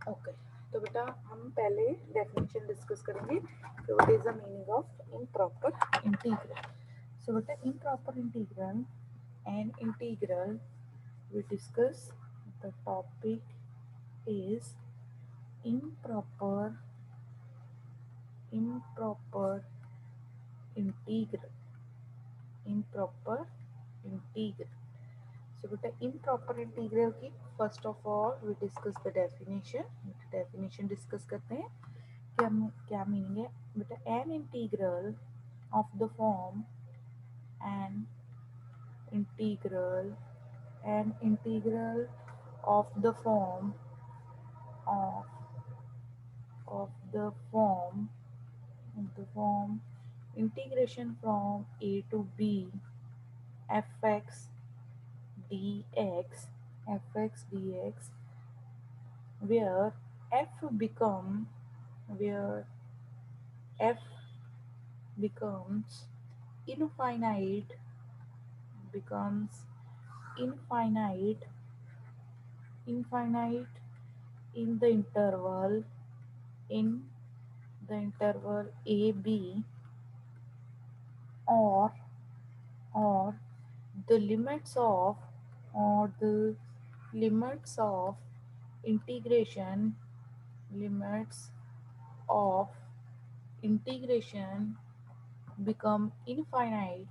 Okay, तो बेटा हम पहले डेफिनेशन डिस्कस करेंगे कि what is the meaning of improper integral. So बेटा improper integral and integral we discuss the topic is improper improper integral improper integral. So बेटा improper integral की first of all we discuss the definition discuss करते हैं कि हम क्या meaning है बेटा. An integral of the form an integral an integral of the form of the form integration from a to b fx dx fx dx, where f become where f becomes infinite becomes infinite infinite in the interval a b, or or the limits of or the limits of integration limits of integration become infinite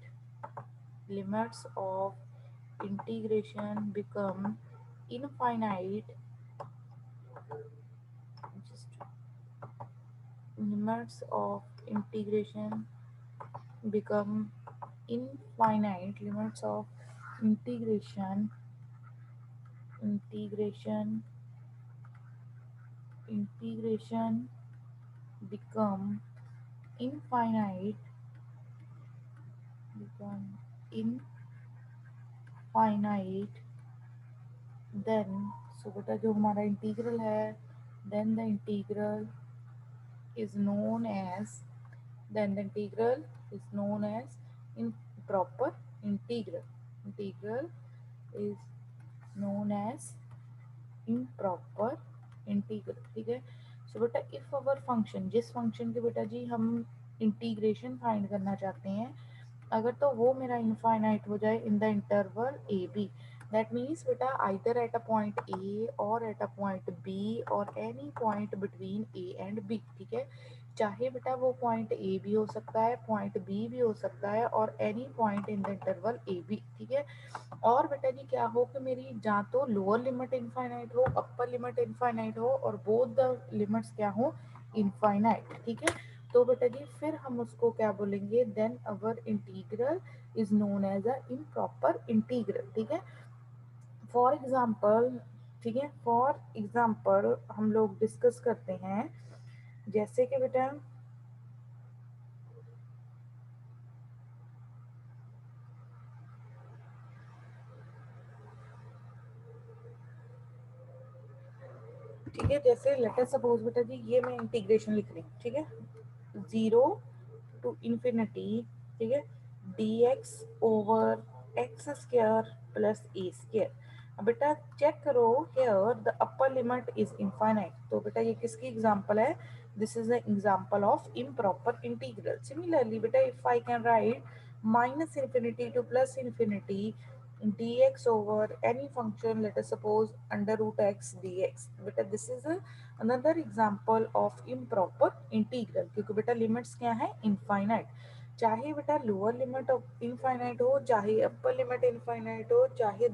limits of integration become infinite just limits of integration become infinite limits of integration integration integration become infinite become infinite, then so बेटा जो हमारा integral है then the integral is known as then the integral is known as improper integral is known as improper integral. ठीक है. सो बेटा if our function जिस function के बेटा जी हम इंटीग्रेशन फाइंड करना चाहते हैं अगर तो वो मेरा इनफाइनाइट हो जाए in the interval A B, that means बेटा either at a point A और एट अ पॉइंट बी और any point between A and B. ठीक है. चाहे बेटा वो पॉइंट ए भी हो सकता है पॉइंट बी भी हो सकता है और any point in the interval A b. ठीक है. और बेटा जी क्या हो कि मेरी जहाँ तो लोअर लिमिट इनफाइनाइट हो अपर लिमिट इनफाइनाइट हो और बोथ द लिमिट्स क्या हो इनफाइनाइट. ठीक है. तो बेटा जी फिर हम उसको क्या बोलेंगे then our integral is known as a improper integral. ठीक है. फॉर एग्जाम्पल ठीक है फॉर एग्जाम्पल हम लोग डिस्कस करते हैं जैसे कि बेटा ठीक है जैसे लेट अस सपोज बेटा जी ये मैं इंटीग्रेशन लिख रही हूँ. ठीक है. 0 to infinity. ठीक है. dx over x square plus a square. अब बेटा चेक करो here the upper limit is infinite. तो बेटा ये किसकी एग्जांपल है this is the example of improper integral. Similarly बेटा if I can write minus infinity to plus infinity dx over any function let us suppose under root x dx. बेटा this is a another example of improper integral क्योंकि बेटा limits क्या है infinite. चाहे बेटा lower limit infinite हो चाहे अपर limit infinite हो चाहे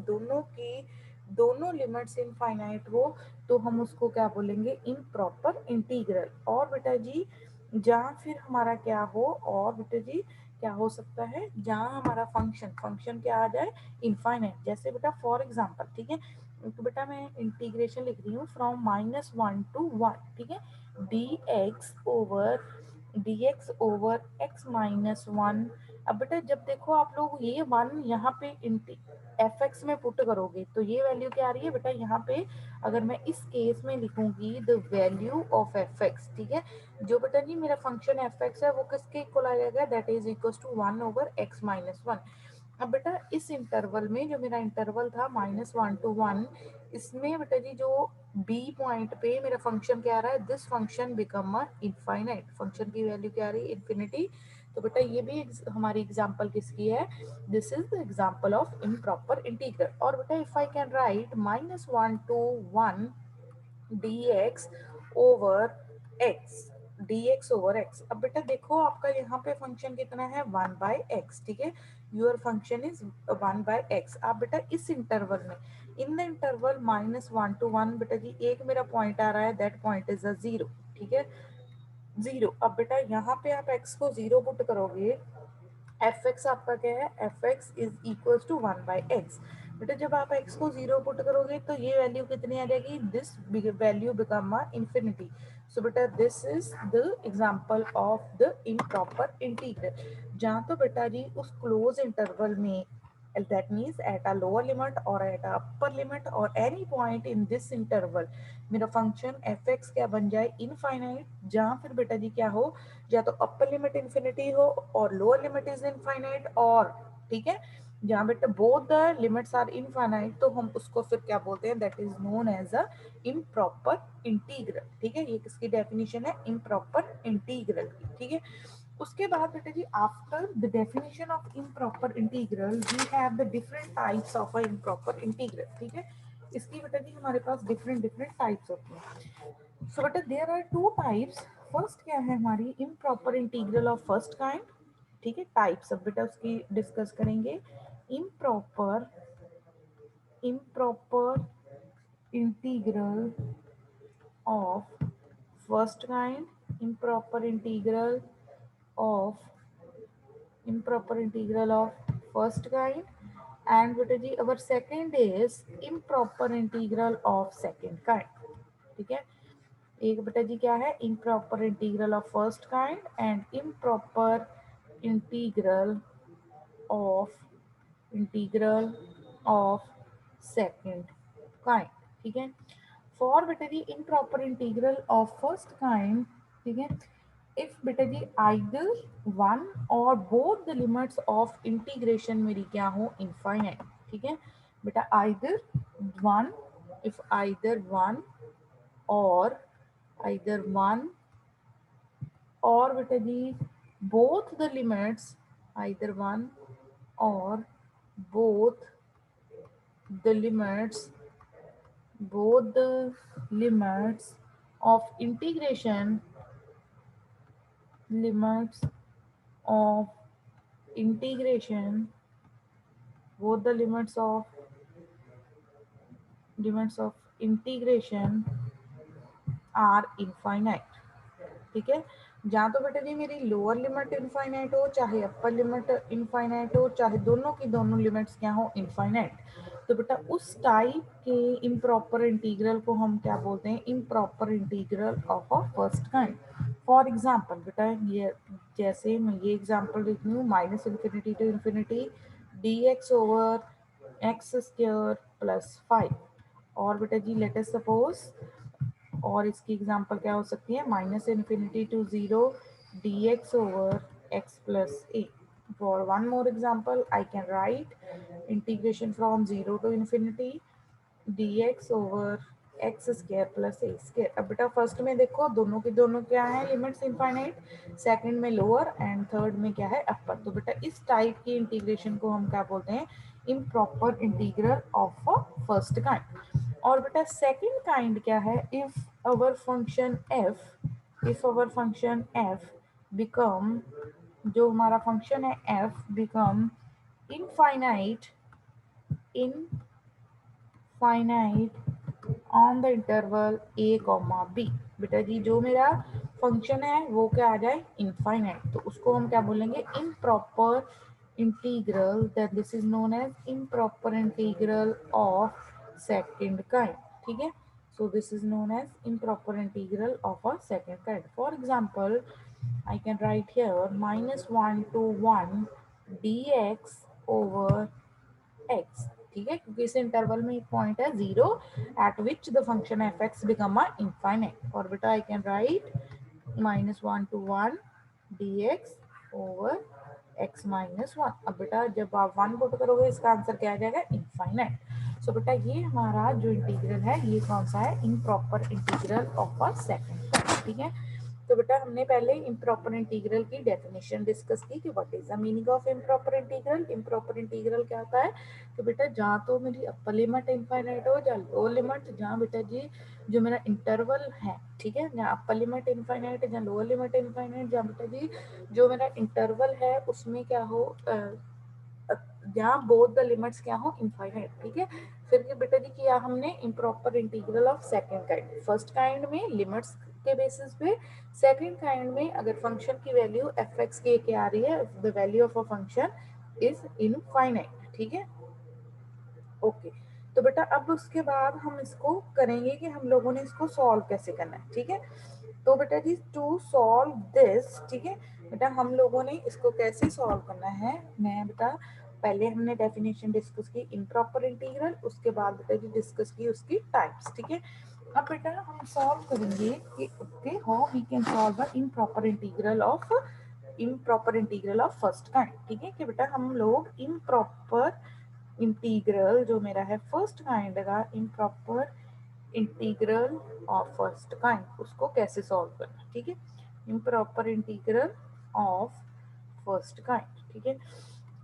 दोनों लिमिट्स इनफाइनाइट हो तो हम उसको क्या बोलेंगे इम्प्रॉपर इंटीग्रल. और बेटा जी जहाँ फिर हमारा क्या हो और बेटा जी क्या हो सकता है जहाँ हमारा फंक्शन क्या आ जाए इनफाइनाइट. जैसे बेटा फॉर एग्जांपल. ठीक है. तो बेटा मैं इंटीग्रेशन लिख रही हूँ फ्रॉम -1 to 1. ठीक है. dx over x -1. अब बेटा जब देखो आप लोग ये 1 यहाँ पे एफ एक्स में पुट करोगे तो ये वैल्यू क्या आ रही है बेटा यहाँ पे अगर मैं इस केस में लिखूंगी the value of F x. ठीक है. जो बेटा जी मेरा फंक्शन एफ एक्स है वो किसके इक्वल आ जाएगा that is equal to 1 over x -1. अब बेटा इस इंटरवल में जो मेरा इंटरवल था -1 to 1 इसमें बेटा जी जो बी पॉइंट पे मेरा फंक्शन क्या आ रहा है, this function become a infinite, function की वैल्यू क्या आ रही है, इन्फिनिटी। तो बेटा ये भी हमारी एग्जांपल किसकी है, this is the example of improper integral. और बेटा if I can write -1 to 1 dx over x, dx over x। अब बेटा देखो आपका यहाँ पे फंक्शन कितना है, 1/x, ठीक है, योर फंक्शन इज 1/x। आप बेटा इस इंटरवल में, इन द इंटरवल -1 to 1, बेटा जी एक मेरा पॉइंट आ रहा है, दैट पॉइंट इज अ 0, ठीक है, 0। अब बेटा यहाँ पे आप x को 0 पुट करोगे, एफ एक्स आपका क्या है, f x is equal to 1/x। बेटा जब आप x को 0 पुट करोगे तो ये वैल्यू कितनी आ जाएगी, this value become a infinity. So बेटा this is the example of the improper integral, जहाँ तो बेटा जी उस क्लोज इंटरवल में, that means at a lower limit or at a upper limit or any point in this interval, मेरा function F x क्या बन जाए, इनफाइनाइट। जहाँ फिर बेटा जी क्या हो, या तो अपर लिमिट इंफिनिटी हो और लोअर लिमिट इज इनफाइनाइट, और ठीक है जहाँ बेटा both the limits are infinite, तो हम उसको फिर क्या बोलते हैं, that is known as a improper integral, ठीक है। ये किसकी डेफिनेशन है, इम्प्रॉपर इंटीग्रल की, ठीक है। उसके बाद बेटा जी after the definition of improper integral we have the different types of a improper integral, ठीक है। इसकी बेटा जी हमारे पास डिफरेंट डिफरेंट टाइप्स होती हैं। सो बेटा there are two types. First क्या है हमारी, improper integral of first kind, ठीक है। टाइप्स अब बेटा उसकी डिस्कस करेंगे। Improper improper integral of first kind, improper integral of improper integral of first kind, and beta ji our second is improper integral of second kind, ठीक है। एक बेटा जी क्या है, improper integral of first kind and improper integral of integral of second kind, ठीक है। For बेटा जी improper integral of first kind, ठीक है, इफ बेटा जी आइदर वन और both the limits of integration मेरी क्या हो, इनफाइनाइट, ठीक है। बेटा either one, if either one और आइदर वन और बेटा जी both the limits, either one और both the limits both the limits of integration, limits of integration, both the limits of integration are infinite, ठीक है। जहाँ तो बेटा जी मेरी लोअर लिमिट इनफाइनाइट हो, चाहे अपर लिमिट इनफाइनाइट हो, चाहे दोनों की दोनों लिमिट्स क्या हो, इनफाइनाइट, तो बेटा उस टाइप के इम्प्रॉपर इंटीग्रल को हम क्या बोलते हैं, improper integral of a first kind. For example बेटा ये, जैसे मैं ये एग्जाम्पल लिख रही हूँ, -∞ to ∞ dx over x square plus 5। और बेटा जी लेट अस सपोज, और इसकी एग्जांपल क्या हो सकती है, -∞ to 0 dx over x plus a। For one more example I can write integration from 0 to ∞ dx over x square plus A square. अब बेटा फर्स्ट में देखो दोनों की दोनों क्या है, लिमिट्स इनफाइनाइट, सेकंड में लोअर एंड थर्ड में क्या है, अपर। तो बेटा इस टाइप की इंटीग्रेशन को हम क्या बोलते हैं, improper integral of a first kind. और बेटा सेकंड काइंड क्या है, if our function F, if our function F become, जो हमारा फंक्शन है F become infinite, infinite on the interval a comma b। बेटा जी जो मेरा फंक्शन है वो क्या आ जाए, इनफाइनाइट, तो उसको हम क्या बोलेंगे, improper integral, that this is known as improper integral of second kind, ठीक है। So this is known as improper integral of a second kind. For example I can write here -1 to 1 dx over x, ठीक है, क्योंकि इस interval में एक point है 0 eight which the function F x become a infinite. और बेटा I can write -1 to 1 dx over x -1। अब बेटा जब आप 1 पुट करोगे इसका आंसर क्या आ जाएगा, इनफाइनाइट। सो बेटा ये हमारा जो इंटीग्रल है ये कौन सा है, improper integral of a second. ठीक है, तो बेटा हमने पहले इम्प्रॉपर इंटीग्रल की डेफिनेशन डिस्कस की कि what is the meaning of improper integral. Improper integral क्या होता है कि बेटा जहाँ तो मेरी अपर लिमिट इनफाइनाइट हो या लोअर लिमिट, जहाँ बेटा जी जो मेरा इंटरवल है, ठीक है, जहाँ अपर लिमिट इनफाइनाइट है, जहाँ लोअर लिमिट इनफाइनाइट, जहाँ बेटा जी जो मेरा इंटरवल है उसमें क्या हो, जहाँ बोथ द लिमिट्स क्या हो, इनफाइनाइट। ठीक है, फिर बेटा जी किया हमने improper integral of second kind. First kind में लिमिट्स के बेसिस पे, सेकंड काइंड में अगर फंक्शन की वैल्यू एफ एक्स के क्या आ रही है, the value of a function is infinite. ठीक है, ओके। तो बेटा अब उसके बाद हम इसको करेंगे कि हम लोगों ने इसको सॉल्व कैसे करना है। ठीक है, तो बेटा जी टू सॉल्व दिस, ठीक है बेटा हम लोगों ने इसको कैसे सॉल्व करना है, मैं बेटा पहले हमने डेफिनेशन डिस्कस की इम्प्रॉपर इंटीग्रल, उसके बाद बेटा जी डिस्कस की उसकी टाइप्स। ठीक है, अब बेटा हम सॉल्व करेंगे कि okay how we can solve the improper integral of first kind. ठीक है, कि बेटा हम लोग इम्प्रॉपर इंटीग्रल जो मेरा है फर्स्ट काइंड का, improper integral of first kind, उसको कैसे सॉल्व करना। ठीक है, improper integral of first kind. ठीक है,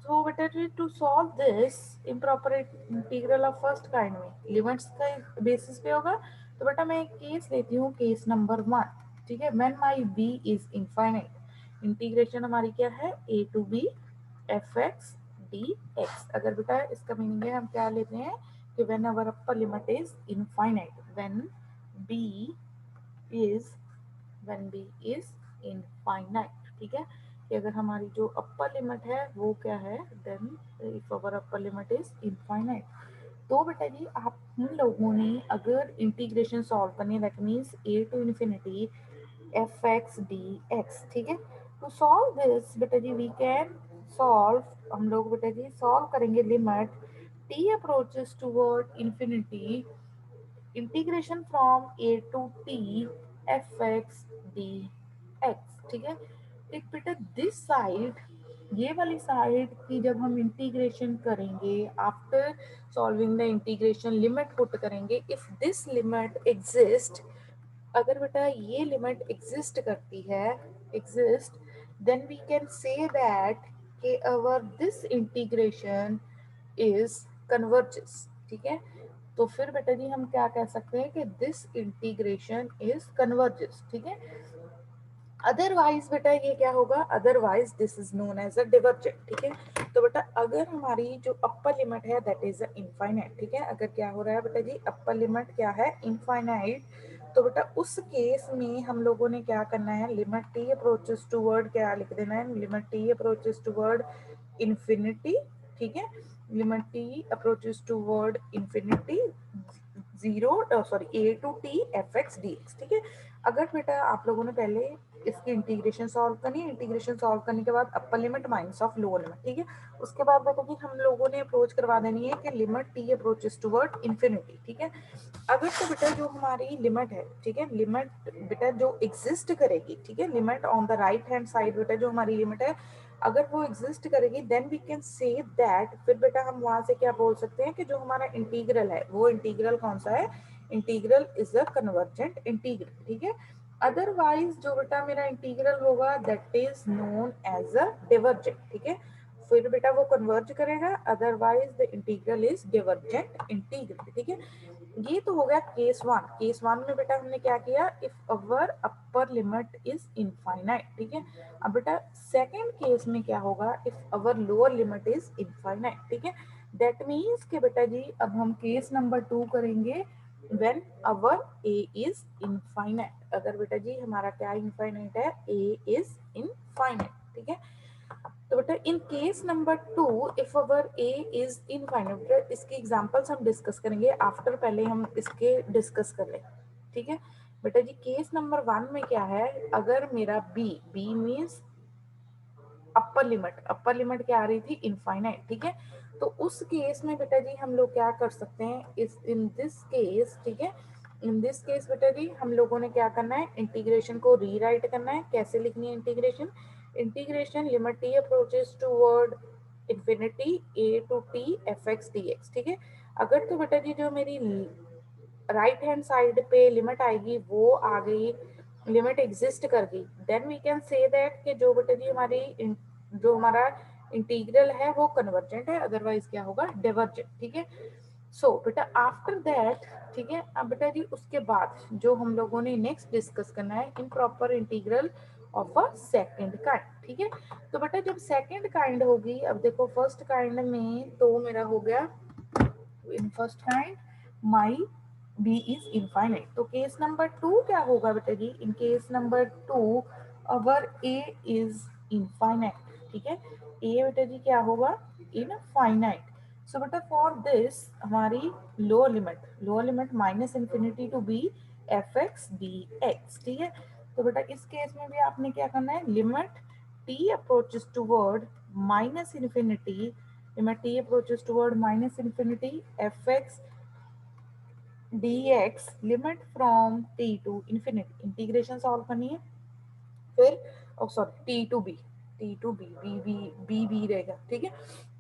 तो बेटा to solve this improper integral of first kind में लिमिट्स का बेसिस पे होगा। तो बेटा मैं एक केस लेती हूँ, केस नंबर 1। ठीक है, when my b is infinite, integration हमारी क्या है, a to b f x d x. अगर बेटा इसका मीनिंग है हम क्या लेते हैं कि when our upper limit is infinite, b is when b is infinite। ठीक है, कि अगर हमारी जो अपर लिमिट है वो क्या है, then if our upper limit is infinite. तो बेटा जी आप हम लोगों ने अगर इंटीग्रेशन सॉल्व करनी है, that means a to infinity f x d x. ठीक है, टू सॉल्व दिस बेटा जी वी कैन सॉल्व, हम लोग बेटा जी सॉल्व करेंगे limit t approaches toward infinity, integration from a to t f x d x. ठीक है, एक बेटा दिस साइड, ये वाली साइड की जब हम इंटीग्रेशन करेंगे, after solving the integration limit put करेंगे, इफ दिस लिमिट एग्जिस्ट, अगर बेटा ये लिमिट एग्जिस्ट करती है, exist, then we can say that कि our this integration is converges. ठीक है, तो फिर बेटा जी हम क्या कह सकते हैं कि दिस इंटीग्रेशन इज कन्वर्जेस। ठीक है, अदरवाइज बेटा ये क्या होगा, otherwise this is known as a divergent. ठीक है, तो बेटा अगर हमारी जो अपर लिमिट है दैट इज इनफाइनाइट, ठीक है, अगर क्या हो रहा है बेटा जी अपर लिमिट क्या है, इनफाइनाइट, तो बेटा उस केस में हम लोगों ने क्या करना है, लिमिट टी अप्रोचेस टूवर्ड क्या लिख देना है, limit t approaches toward infinity. ठीक है, limit t approaches toward infinity zero sorry a to t f x d x. ठीक है, अगर बेटा आप लोगों ने पहले इसकी इंटीग्रेशन सॉल्व करनी है, इंटीग्रेशन सॉल्व करने के बाद upper limit minus of lower limit. ठीक है, उसके बाद बेटा कि हम लोगों ने अप्रोच करवा देनी है कि limit t approaches toward infinity. ठीक है, अगर तो बेटा जो हमारी लिमिट है, ठीक है, लिमिट बेटा जो एग्जिस्ट करेगी, ठीक है, limit on the right hand side बेटा जो हमारी लिमिट है अगर वो एग्जिस्ट करेगी, then we can say that, फिर बेटा हम वहां से क्या बोल सकते हैं कि जो हमारा इंटीग्रल है वो इंटीग्रल कौन सा है, integral is a convergent integral. ठीक है, अदरवाइज जो बेटा मेरा इंटीग्रल होगा that is known as a divergent. ठीक है, फिर बेटा वो कन्वर्ज करेगा, otherwise the integral is divergent integral. ठीक है, ये तो हो गया केस 1। केस 1 में बेटा हमने क्या किया, if our upper limit is infinite. ठीक है, अब बेटा सेकंड केस में क्या होगा, if our lower limit is infinite. ठीक है, दैट मीन्स कि बेटा जी अब हम केस नंबर 2 करेंगे when our a is infinite. अगर बेटा जी हमारा क्या इनफाइनाइट है, a इज इनफाइनाइट। ठीक है, तो बेटा इन case number 2 if our a is infinite, इसके एग्जांपल्स हम डिस्कस करेंगे आफ्टर, पहले हम इसके डिस्कस कर लें। ठीक है, बेटा जी केस नंबर 1 में क्या है, अगर मेरा b मींस अपर लिमिट क्या आ रही थी, इनफाइनाइट। ठीक है, तो उस केस में बेटा जी हम लोग क्या कर सकते हैं, इस इन दिस केस, ठीक है, इन दिस केस बेटा जी हम लोगों ने क्या करना है, इंटीग्रेशन को रीराइट करना है। कैसे लिखनी है integration, integration limit t approaches toward infinity a to t f x d x. ठीक है, अगर तो बेटा जी जो मेरी राइट हैंड साइड पे लिमिट आएगी वो आ गई, लिमिट एग्जिस्ट कर गई, then we can say that कि जो बेटा जी हमारी जो हमारा इंटीग्रल है वो कन्वर्जेंट है, अदरवाइज क्या होगा, डिवर्जेंट। ठीक है, सो बेटा आफ्टर दैट, ठीक है, अब बेटा जी उसके बाद जो हम लोगों ने नेक्स्ट डिस्कस करना है improper integral of a second kind. ठीक है, तो बेटा जब सेकंड काइंड होगी, अब देखो फर्स्ट काइंड में तो मेरा हो गया, in first kind my b is infinite, तो केस नंबर 2 क्या होगा बेटा जी, in case number 2 our a is infinite. ठीक है, a बेटा जी क्या होगा, इनफाइनाइट। सो बेटा फॉर दिस हमारी lower limit minus infinity to b f x d x. ठीक है, तो बेटा इस केस में भी आपने क्या करना है, limit t approaches toward minus infinity, limit t approaches toward minus infinity fx dx limit from t to infinity, integration solve करनी है, फिर सॉरी टी टू बी रहेगा। ठीक है,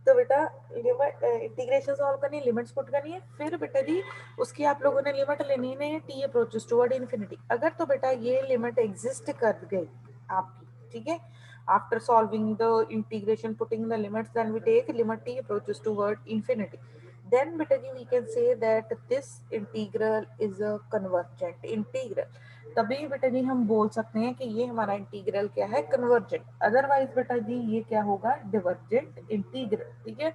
तो बेटा लिमिट इंटीग्रेशन सॉल्व करनी है, लिमिट्स पुट करनी है, फिर बेटा जी उसकी आप लोगों ने लिमिट लेनी है टी अप्रोचेस टुवर्ड इन्फिनिटी। अगर तो बेटा ये लिमिट एग्जिस्ट कर गई आपकी, ठीक है, after solving the integration putting the limits, then we take limit t approaches toward infinity, then beta ji we can say that this integral is a convergent integral, तभी बेटा जी हम बोल सकते हैं कि ये हमारा इंटीग्रल क्या है, कन्वर्जेंट, अदरवाइज बेटा जी ये क्या होगा, डिवर्जेंट इंटीग्रल। ठीक है,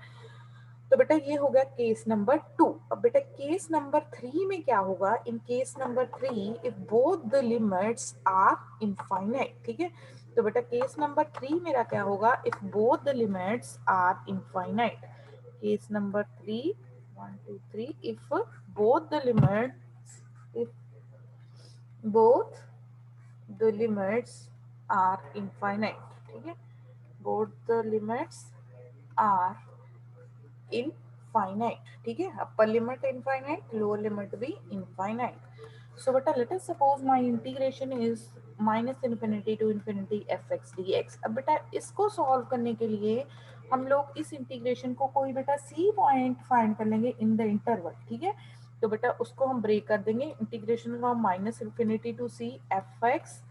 तो बेटा ये हो गया केस नंबर 2। अब बेटा केस नंबर 3 में क्या होगा, in case number 3 if both the limits are infinite. ठीक है, तो बेटा केस नंबर 3 मेरा क्या होगा, if both the limits are infinite, case number 3 1 2 3 if both the limits, if both the limits are infinite। ठीक है, both the limits are infinite. ठीक है, upper limit infinite, lower limit भी इनफाइनाइट। सो बेटा let us suppose my integration is minus infinity to infinity f x d x. अब बेटा इसको solve करने के लिए हम लोग इस इंटीग्रेशन को कोई बेटा सी पॉइंट फाइंड कर लेंगे इन द इंटरवल। ठीक है, तो बेटा उसको हम ब्रेक कर देंगे, integration from minus infinity to c f x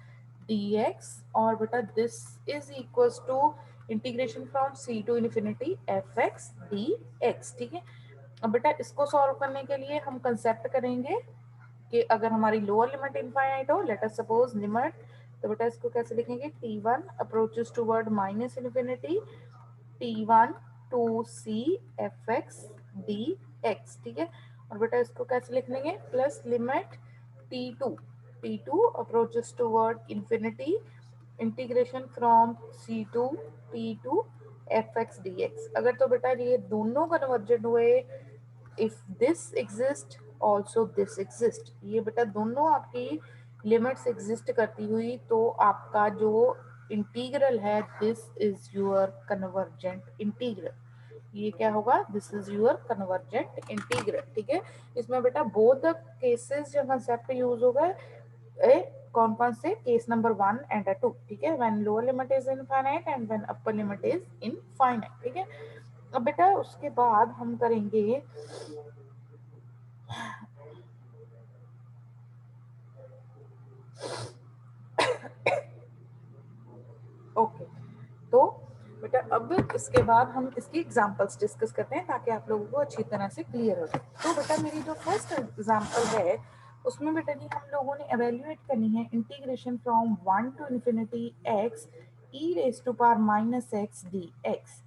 dx, और बेटा this is equals to integration from c to infinity f x d x. ठीक है, अब बेटा इसको सॉल्व करने के लिए हम कंसेप्ट करेंगे कि अगर हमारी लोअर लिमिट इनफाइनाइट हो, लेट अस सपोज लिमिट, तो बेटा इसको कैसे लिखेंगे, t1 approaches toward minus infinity t1 to c f x d x. ठीक है, और बेटा इसको कैसे लिख लेंगे, plus limit t2 approaches toward infinity integration from c to t to f x d x. अगर तो बेटा ये दोनों कन्वर्जेंट हुए, if this exist also this exist, ये बेटा दोनों आपकी लिमिट्स एग्जिस्ट करती हुई, तो आपका जो इंटीग्रल है this is your convergent integral, ये क्या होगा, this is your convergent integral. ठीक है, इसमें बेटा बोथ द केसेस जो कंसेप्ट यूज होगा, कौन कौन से, केस नंबर 1 एंड 2। ठीक है, when lower limit is infinite and when upper limit is infinite. ठीक है, अब बेटा उसके बाद हम करेंगे ओके, तो बेटा अब इसके बाद हम इसकी एग्जांपल्स डिस्कस करते हैं ताकि आप लोगों को अच्छी तरह से क्लियर हो जाए। तो बेटा मेरी जो फर्स्ट एग्जांपल है उसमें बेटा जी हम लोगों ने एवेल्युएट करनी है integration from 1 to infinity x e raise to power minus x d x.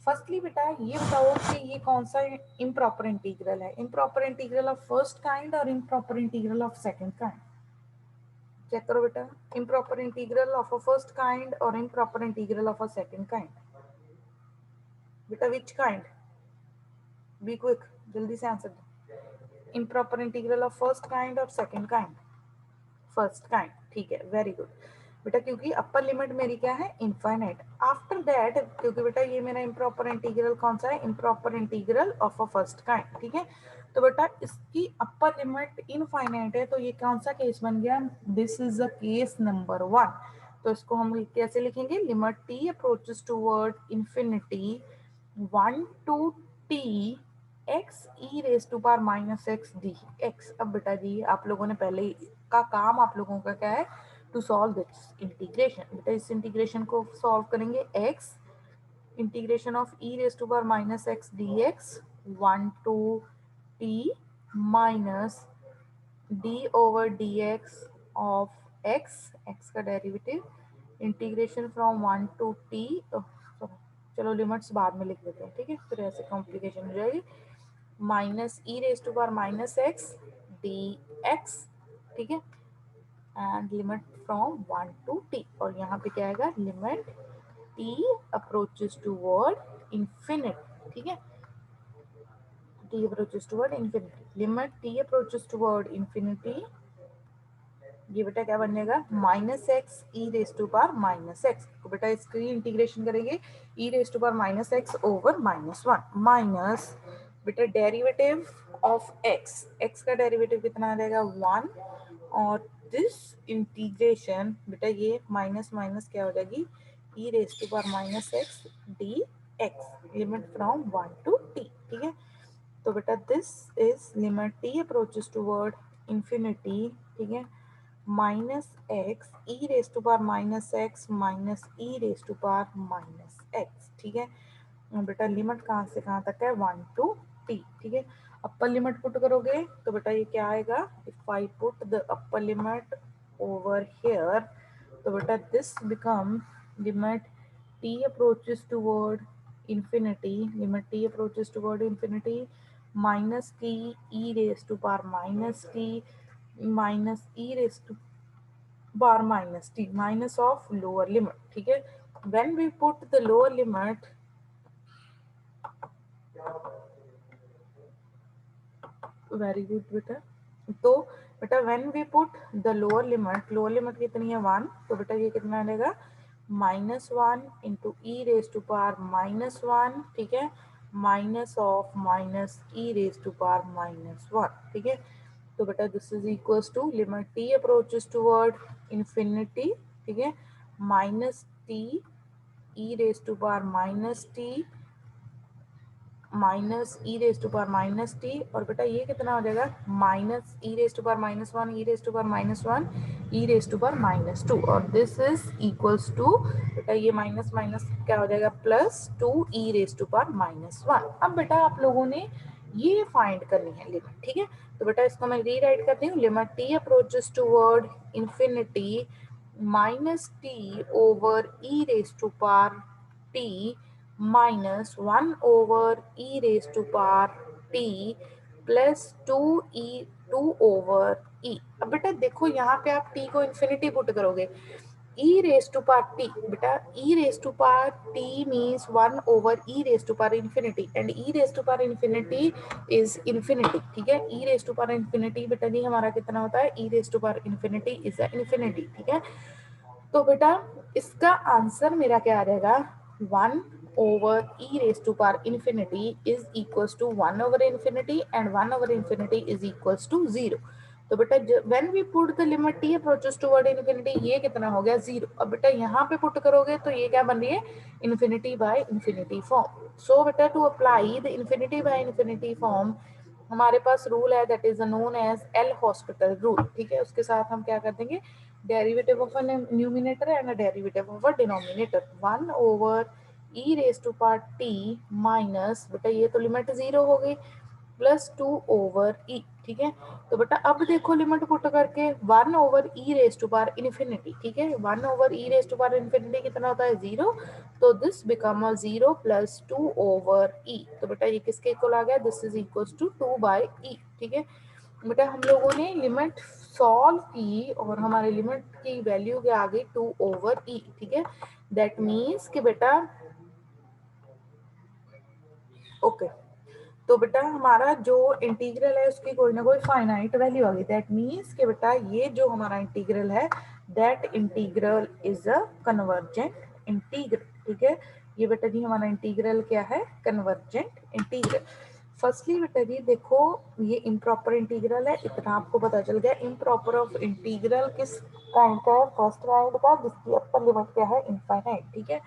Firstly बेटा ये बताओ कि ये कौन सा इम्प्रॉपर इंटीग्रल है, improper integral of first kind और improper integral of second kind. Check करो बेटा, improper integral of a first kind और improper integral of a second kind. बेटा विच काइंड, बी क्विक, जल्दी से आंसर दो, improper integral of first kind और second kind, first kind. ठीक है, वेरी गुड बेटा, क्योंकि अपर लिमिट मेरी क्या है, इनफाइनाइट। आफ्टर दैट, क्योंकि बेटा ये मेरा इम्प्रॉपर इंटीग्रल कौन सा है, improper integral of a first kind. ठीक है, तो बेटा इसकी अपर लिमिट इनफाइनाइट है, तो ये कौन सा केस बन गया, this is a case number 1। तो इसको हम कैसे लिखेंगे, limit t approaches toward infinity 1 to t x e raise to power minus x d x. अब बेटा जी आप लोगों ने पहले का काम आप लोगों का क्या है, टू सॉल्व दिस इंटीग्रेशन। बेटा इस इंटीग्रेशन को सॉल्व करेंगे, x integration of e raise to power minus x d x 1 to t minus d over d x of x, x का derivative integration from 1 to t, चलो limits बाद में लिख देते हैं, ठीक है, फिर ऐसे कॉम्प्लिकेशन हो जाएगी, minus e raise to power minus x d x, ठीक है, and limit from 1 to t, और यहाँ पे क्या आएगा, limit t approaches toward infinity, ठीक है, t approaches toward infinity, limit t approaches toward infinity, ये बेटा क्या बनेगा, minus x e raise to power minus x, तो बेटा इसकी इंटीग्रेशन करेंगे e raise to power minus x over minus one, minus बेटा डेरिवेटिव ऑफ एक्स, एक्स का डेरिवेटिव कितना आ जाएगा, वन, और दिस इंटीग्रेशन बेटा ये माइनस माइनस क्या हो जाएगी, e raise to power minus x d x, limit from one to t, ठीक है, तो बेटा this is limit t approaches toward infinity, ठीक है, minus x e raise to power minus x minus e raise to power minus x, ठीक है, बेटा limit कहाँ से कहाँ तक है, 1 to t, ठीक है, अपर लिमिट पुट करोगे तो बेटा ये क्या आएगा, if I put the upper limit over here, तो बेटा this become limit t approaches toward infinity, limit t approaches toward infinity, minus t e raised to power minus t minus e raised to power minus t minus of lower limit, ठीक है, when we put the lower limit, very good बेटा, तो बेटा when we put the lower limit कितनी है, one, तो बेटा ये कितना आएगा, minus one into e raise to power minus one, ठीक है, minus of minus e raise to power minus one, ठीक है, तो बेटा this is equals to limit t approaches toward infinity, ठीक है, minus t e raise to power minus t minus e raise to power minus t, और बेटा ये कितना हो जाएगा, minus e raise to power minus one, e raise to power minus one, e raise to power minus two, और this is equals to बेटा ये minus minus क्या हो जाएगा, plus two e raise to power minus one. अब बेटा आप लोगों ने ये फाइंड करनी है लिमिट, ठीक है, तो बेटा इसको मैं रीराइट करती हूँ, limit t approaches toward infinity minus t over e raise to power t minus one over e raise to power t plus two e two over e. अब बेटा देखो यहाँ पे आप टी को इन्फिनिटी पुट करोगे, e raise to power t, बेटा e raise to power t means one over e raise to power infinity, and e raise to power infinity is infinity, ठीक है, e raise to power infinity बेटा जी हमारा कितना होता है, e raise to power infinity is infinity, ठीक है, तो बेटा इसका आंसर मेरा क्या आ जाएगा, one over e raise to power infinity is equals to one over infinity, and one over infinity is equals to zero, तो बेटा when we put the limit t approaches toward infinity, ये कितना हो गया, जीरो, अब बेटा यहाँ पे पुट करोगे तो ये क्या बन रही है, infinity by infinity form, so बेटा to apply the infinity by infinity form हमारे पास रूल है, that is known as L hospital rule, ठीक है, उसके साथ हम क्या कर देंगे, derivative of a numerator and a derivative of a denominator, one over e raise to power t minus बेटा ये तो लिमिट जीरो हो गई, प्लस टू ओवर ई, ठीक है, तो बेटा अब देखो लिमिट पुट करके one over e raise to power infinity, ठीक है, one over e raise to power infinity कितना होता है, जीरो, तो this become a zero plus two over e, तो बेटा ये किसके इक्वल आ गया, this is equal to two by e, ठीक है, बेटा हम लोगों ने लिमिट सॉल्व की और हमारे लिमिट की वैल्यू क्या आ गई, टू ओवर ई, ठीक है, दैट मीन्स कि बेटा ओके, तो बेटा हमारा जो इंटीग्रल है उसकी कोई ना कोई फाइनाइट वैल्यू आ गई, दैट मीन्स कि बेटा ये जो हमारा इंटीग्रल है, that integral is a convergent integral, ठीक है, ये बेटा जी हमारा इंटीग्रल क्या है, कन्वर्जेंट इंटीग्रल। फर्स्टली बेटा जी देखो ये इम्प्रॉपर इंटीग्रल है, इतना आपको पता चल गया, इम्प्रॉपर ऑफ इंटीग्रल किस काइंड का है, फर्स्ट काइंड का जिसकी अपर लिमिट क्या है, इनफाइनाइट, ठीक है,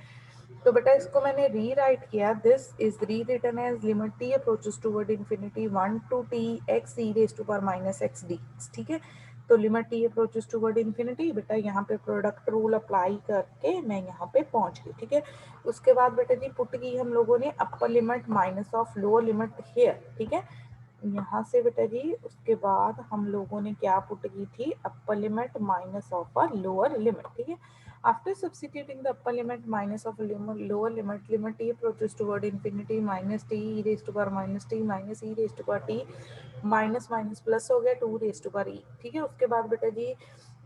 तो बेटा इसको मैंने रीराइट किया, this is rewritten as limit t approaches toward infinity 1 to t x e raise to power minus x d. ठीक है, तो limit t approaches toward infinity, बेटा यहाँ पे प्रोडक्ट रूल अप्लाई करके मैं यहाँ पे पहुंच गई। ठीक है, उसके बाद बेटा जी पुट की हम लोगों ने upper limit minus of lower limit here. ठीक है, यहाँ से बेटा जी उसके बाद हम लोगों ने क्या पुट की थी, upper limit minus of a lower limit. ठीक है, after substituting the upper limit minus of a limit, lower limit, limit t approaches toward infinity minus t e raised to power minus t minus e raised to power t minus minus plus हो गया 2 raise to power ई। ठीक है, उसके बाद बेटा जी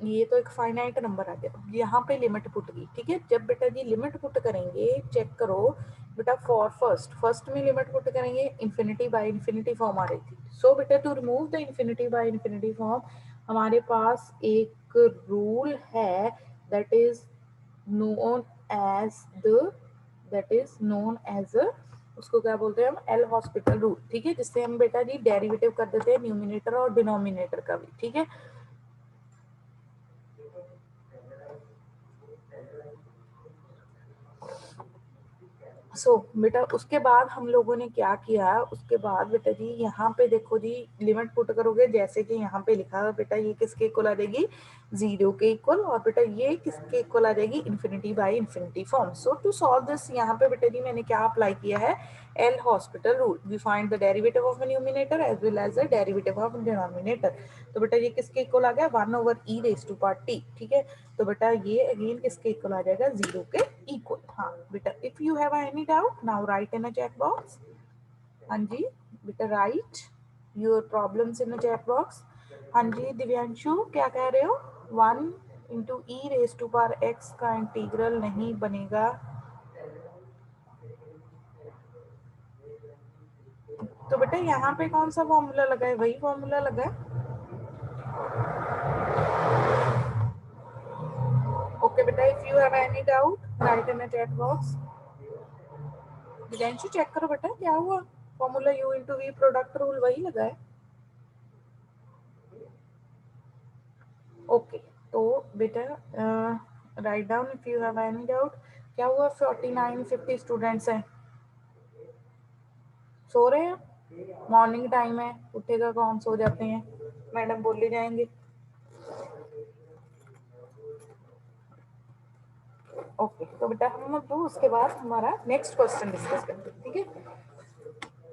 ये तो एक फाइनाइट नंबर आ गया, यहाँ पे लिमिट पुट की। ठीक है, जब बेटा जी लिमिट पुट करेंगे, चेक करो बेटा, फॉर फर्स्ट में लिमिट पुट करेंगे इन्फिनिटी बाय इन्फिनिटी फॉर्म आ रही थी। सो बेटा to remove the infinity by infinity form हमारे पास एक रूल है, that is known as the that is known as a, उसको क्या बोलते हैं हम, एल हॉस्पिटल रूल। ठीक है, जिससे हम बेटा जी डेरिवेटिव कर देते हैं न्यूमिनेटर और डिनोमिनेटर का भी। ठीक है, सो बेटा उसके बाद हम लोगों ने क्या किया, उसके बाद बेटा जी यहाँ पे देखो जी लिमिट पुट करोगे, जैसे कि यहाँ पे लिखा है बेटा, ये किसके इक्वल आ जाएगी, 0 के इक्वल, और बेटा ये किसके इक्वल आ जाएगी, infinity by infinity form. So to solve this, यहाँ पे बेटा जी मैंने क्या अप्लाई किया है, L hospital rule. We find the derivative of numerator as well as the derivative of denominator. तो बेटा ये किसके इक्वल आ गया, 1 over e raise to power t. ठीक है, तो बेटा ये अगेन किसके इक्वल आ जाएगा, 0 के इक्वल। हाँ बेटा, if you have any doubt now write in a chat box. हाँ जी बेटा, write your problems in a chat box. हाँ जी दिव्यांशु क्या कह रहे हो, 1 into e raise to power x का इंटीग्रल नहीं बनेगा। तो बेटा यहाँ पे कौन सा फॉर्मूला लगा है, वही फॉर्मूला लगा है। ओके बेटा, if you have any doubt write in a chat box. Divyanshu check करो बेटा क्या हुआ, formula u into v product rule वही लगा है। ओके, तो बेटा write down if you have any doubt. क्या हुआ, 49-50 स्टूडेंट्स हैं, सो रहे हैं, मॉर्निंग टाइम है, उठेगा कौन, सो जाते हैं, मैडम बोले जाएंगे। ओके, तो बेटा हम अब उसके बाद हमारा नेक्स्ट क्वेश्चन डिस्कस करते हैं। ठीक है,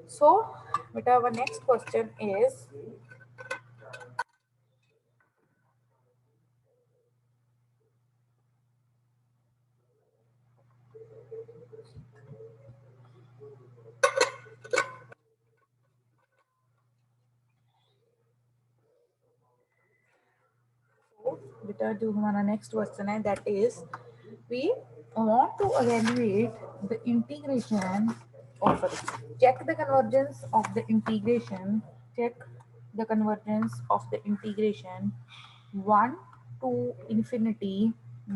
सो बेटा our next question is, बेटा जो हमारा नेक्स्ट क्वेश्चन है, that is we want to evaluate the integration of, sorry, check the convergence of the integration, check the convergence of the integration 1 to infinity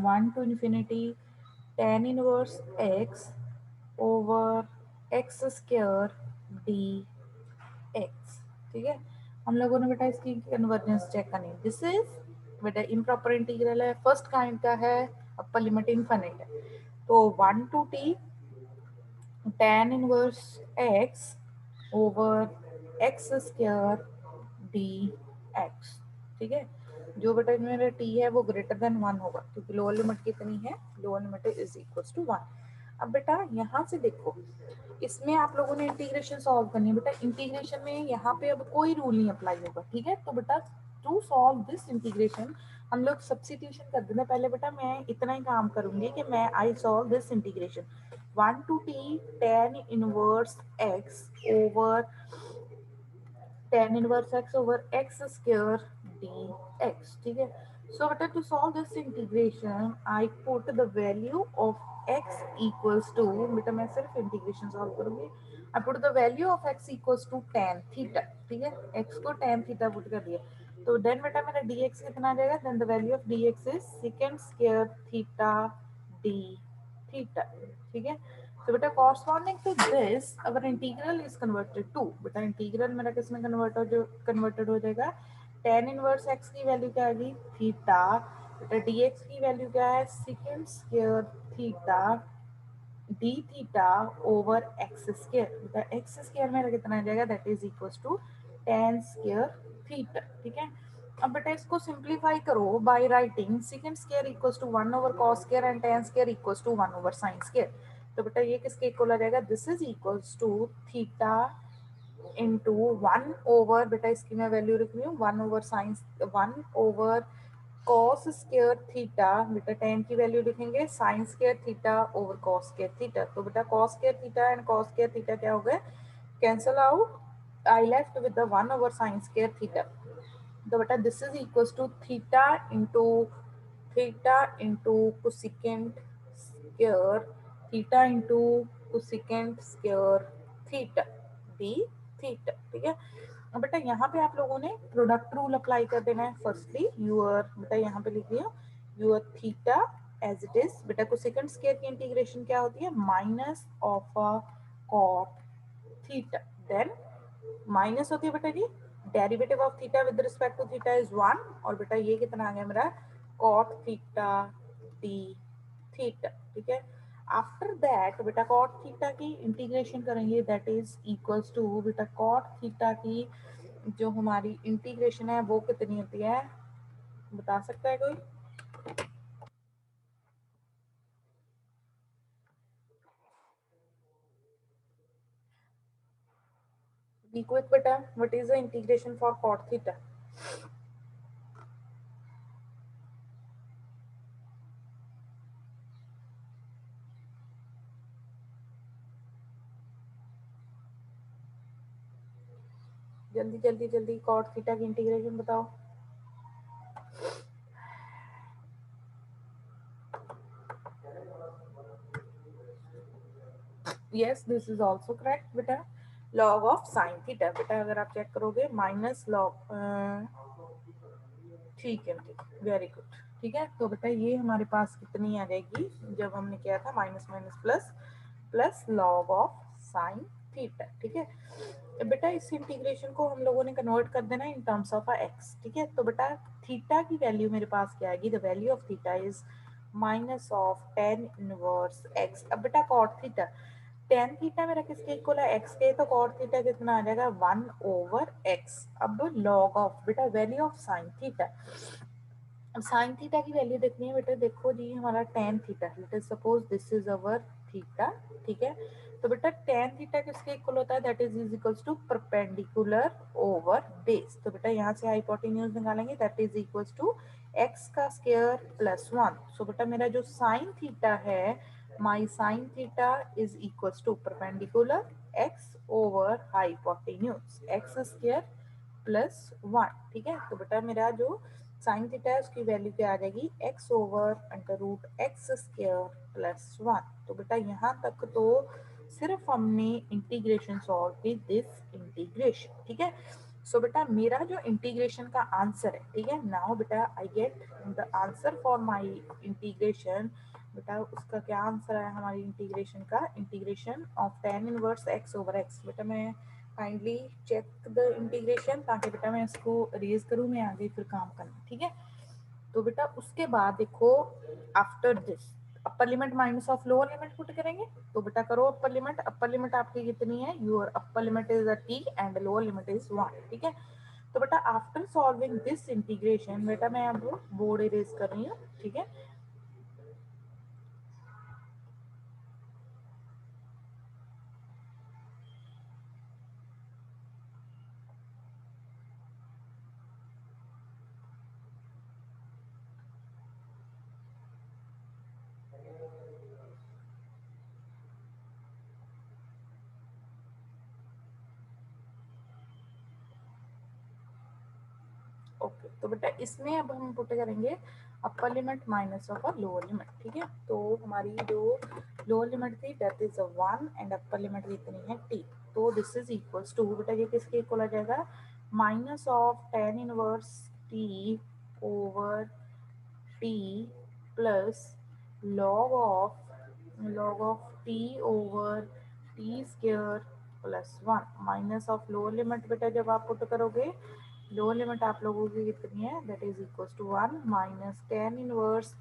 1 to infinity tan inverse x over x square dx। ठीक है, हम लोगों ने बेटा इसकी convergence check करनी है। This is बेटा इम्प्रॉपर इंटीग्रल है, फर्स्ट काइंड का है, अपर लिमिट इनफिनिट है। तो 1 to t tan inverse x over x square d x. ठीक है, जो बेटा मेरा t है वो ग्रेटर देन 1 होगा, क्योंकि लोअर लिमिट कितनी है, lower limit is equal to 1। अब बेटा यहाँ से देखो, इसमें आप लोगों ने इंटीग्रेशन सॉल्व करनी है। बेटा इंटीग्रेशन में यहाँ पे अब कोई रूल नहीं अप्लाई होगा। ठीक है, तो बेटा टू सॉल्व दिस इंटीग्रेशन हम लोग सब्सटीट्यूशन कर देना। पहले बेटा मैं इतना ही काम करूंगी कि मैं I solve this integration 1 to t tan inverse x over tan inverse x over x square dx। ठीक है, so better to solve this integration I put the value of x equals to, बेटा मैं सिर्फ integration solve करूंगी, I put the value of x equals to tan theta। ठीक है, x को tan theta put कर दिया, तो देन बेटा मेरा dx कितना आ जाएगा, then the value of dx is secant square theta d theta। ठीक है, so beta corresponding to this our integral is converted to, beta integral मेरा किस में कन्वर्टेड हो जाएगा, tan इनवर्स x की वैल्यू क्या आएगी, थीटा, बेटा dx की वैल्यू क्या है, secant square theta d theta over x square, बेटा एक्स स्केयर मेरा कितना आ जाएगा, that is equal to tan square theta, ठीक है। अब बेटा इसको सिंप्लीफाई करो by writing second square equals to 1 over cos square and tan square equals to 1 over sine square. तो बेटा ये किसके इक्वल आ जाएगा, this is equals to theta into 1 over, बेटा इसकी मैं वैल्यू लिख रही हूँ 1 over sine 1 over cos square theta, बेटा टेन की वैल्यू लिखेंगे sine square theta over cos square theta. तो बेटा cos square theta and cos square theta क्या हो गए, cancel out, I left with the 1 over sine square theta. तो बेटा this is equals to theta into cosecant square theta into cosecant square theta d theta, ठीक है। अब बेटा यहाँ पे आप लोगों ने प्रोडक्ट रूल अप्लाई कर देना है। फर्स्टली यूर, बेटा यहाँ पे लिख दिया your theta as it is, बेटा कोसेकेंट स्क्वायर की इंटीग्रेशन क्या होती है, minus of a cot theta, then minus होती है बेटा जी derivative of theta with respect to theta is 1, और बेटा ये कितना आ गया मेरा कॉट थीटा डी थीटा, ठीक है। आफ्टर दैट बेटा कॉट थीटा की इंटीग्रेशन करेंगे, दैट इज इक्वल्स टू, बेटा कॉट थीटा की जो हमारी इंटीग्रेशन है वो कितनी होती है, बता सकता है कोई, बी क्विक बेटा, what is the integration for cot theta. जल्दी जल्दी जल्दी कॉट थीटा की इंटीग्रेशन बताओ। Yes this is also correct बेटा, लॉग ऑफ साइन थीटा, बेटा अगर आप चेक करोगे माइनस लॉग, ठीक है वेरी गुड, ठीक है। तो बेटा ये हमारे पास कितनी आ जाएगी, जब हमने किया था minus minus plus, plus log of sine theta, ठीक है। तो बेटा इस इंटीग्रेशन को हम लोगों ने कन्वर्ट कर देना इन टर्म्स ऑफ एक्स, ठीक है। तो बेटा थीटा की वैल्यू मेरे पास क्या आएगी, the value of theta is minus of tan inverse x. अब बेटा कॉट थीटा, टेन थीटा मेरा किसके इक्वल है, एक्स के, तो कॉट थीटा कितना आ जाएगा 1/x। अब लॉग ऑफ, बेटा वैल्यू ऑफ साइन थीटा, अब साइन थीटा की वैल्यू देखनी है बेटा, देखो जी हमारा tan theta, late us suppose this is our theta, ठीक है। तो बेटा टेन थीटा किसके इक्वल होता है, that is equals to perpendicular over base. तो बेटा यहाँ से हाइपोटेन्यूज निकालेंगे, that is equals to x का स्क्वायर प्लस 1। सो बेटा मेरा जो साइन थीटा है, my sine theta is equals to perpendicular x over hypotenuse x square plus 1, ठीक है। तो बेटा मेरा जो साइन थीटा है उसकी वैल्यू क्या आ जाएगी, x over under root x square plus 1। तो बेटा यहाँ तक तो सिर्फ हमने इंटीग्रेशन सॉल्व की, दिस इंटीग्रेशन, ठीक है। सो बेटा मेरा जो इंटीग्रेशन का आंसर है, ठीक है, नाउ बेटा I get the answer for my integration. बेटा उसका क्या आंसर आया हमारी इंटीग्रेशन का, integration of tan inverse x over x. बेटा मैं काइंडली चेक द इंटीग्रेशन, ताकि बेटा मैं इसको रेज करूँ, मैं आगे फिर काम करना, ठीक है। तो बेटा उसके बाद देखो after this upper limit minus of lower limit put करेंगे। तो बेटा करो अपर लिमिट आपकी कितनी है, your upper limit is a T and lower limit is 1, ठीक है। तो बेटा आफ्टर सॉल्विंग दिस इंटीग्रेशन, बेटा मैं अब बोर्ड इरेज कर रही हूँ, ठीक है। ओके तो बेटा इसमें अब हम पुट करेंगे upper limit minus of lower limit, ठीक है। तो हमारी जो लोअर लिमिट थी that is 1 and upper limit कितनी है टी। तो दिस इज इक्वल्स टू, बेटा ये किसके इक्वल आ जाएगा, minus of ten inverse t over t plus log of t over T square plus 1 minus of lower limit, बेटा जब आप पुट करोगे लोअर लिमिट आप लोगों की कितनी है, that is equal to 1 minus tan inverse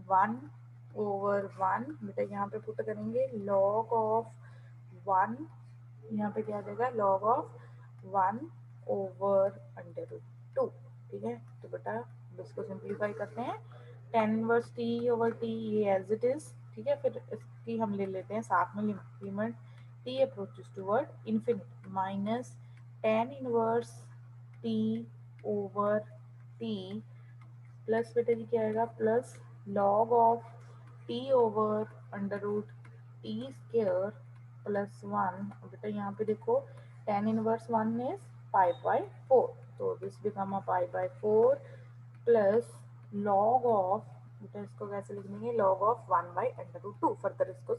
1 over 1, बेटा यहाँ पे पुट करेंगे लॉग ऑफ 1, यहाँ पे क्या आ जाएगा log of 1 over under root 2। ठीक है, तो बेटा इसको सिंप्लीफाई करते हैं, tan inverse t over t ये एज इट इज। ठीक है, फिर इसकी हम ले लेते हैं साथ में limit t approaches toward infinite minus tan inverse t over t plus बेटा जी क्या आएगा plus log of t over under root t square plus 1। बेटा यहाँ पे देखो tan inverse 1 is pi by 4, तो this become a pi by 4 plus log of, बेटा इसको कैसे लिख देंगे log of 1 by under root 2। Further इसको